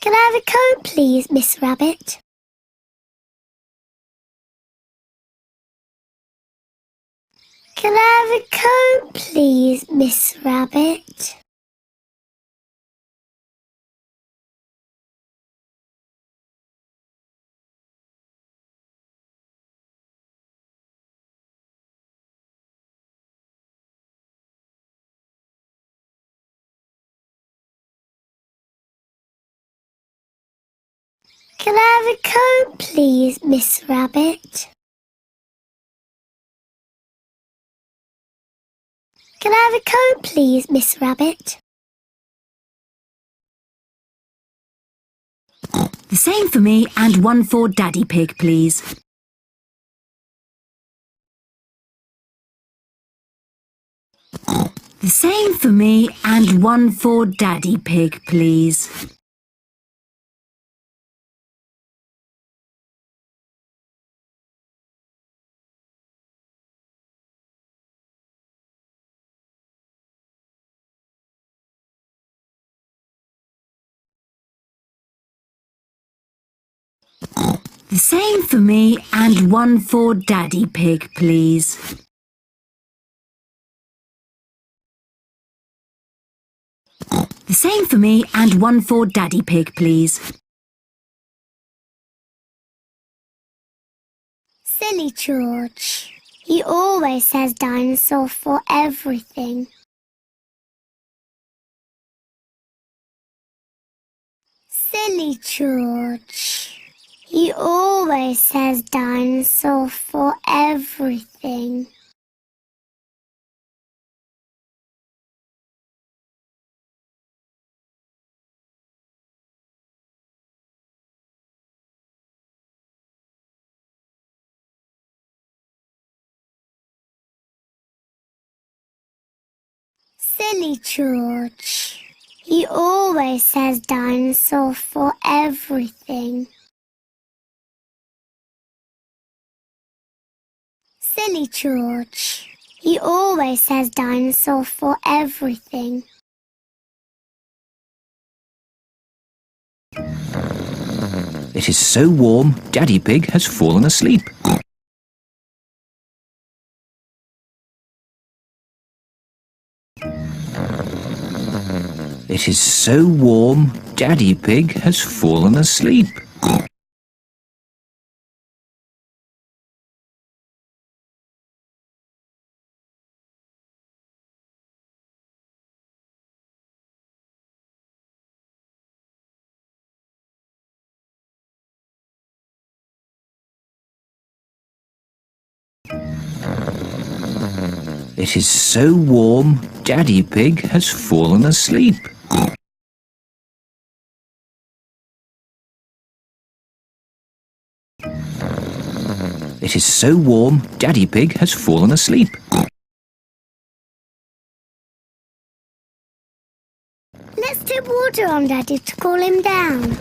Can I have a comb, please, Miss Rabbit? Can I have a comb, please, Miss Rabbit? Can I have a comb, please, Miss Rabbit? Can I have a comb, please, Miss Rabbit? The same for me and one for Daddy Pig, please. The same for me and one for Daddy Pig, please. The same for me and one for Daddy Pig, please. The same for me and one for Daddy Pig, please. Silly George. He always says dinosaur for everything. Silly George. He always says dinosaur for everything. Silly George. He always says dinosaur for everything. Silly George. He always says dinosaur for everything. It is so warm, Daddy Pig has fallen asleep. It is so warm, Daddy Pig has fallen asleep. It is so warm, Daddy Pig has fallen asleep. It is so warm, Daddy Pig has fallen asleep. Let's tip water on Daddy to cool him down.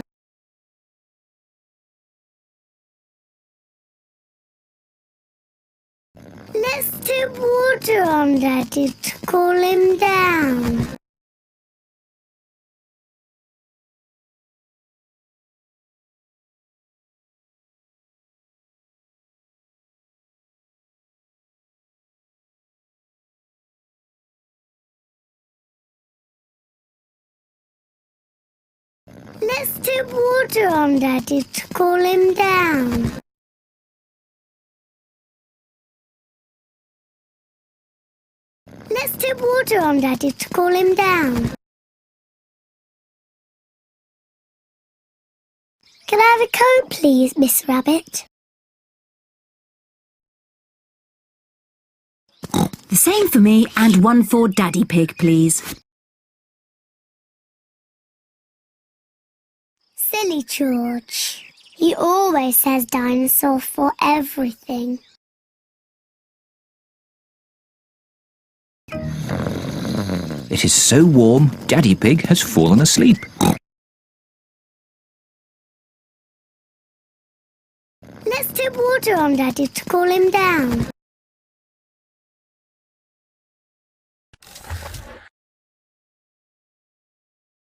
Let's tip water on Daddy to cool him down. Let's tip water on Daddy to cool him down. Let's tip water on Daddy to cool him down. Can I have a comb, please, Miss Rabbit? The same for me and one for Daddy Pig, please. Silly George. He always says dinosaur for everything. It is so warm, Daddy Pig has fallen asleep. Let's tip water on Daddy to cool him down.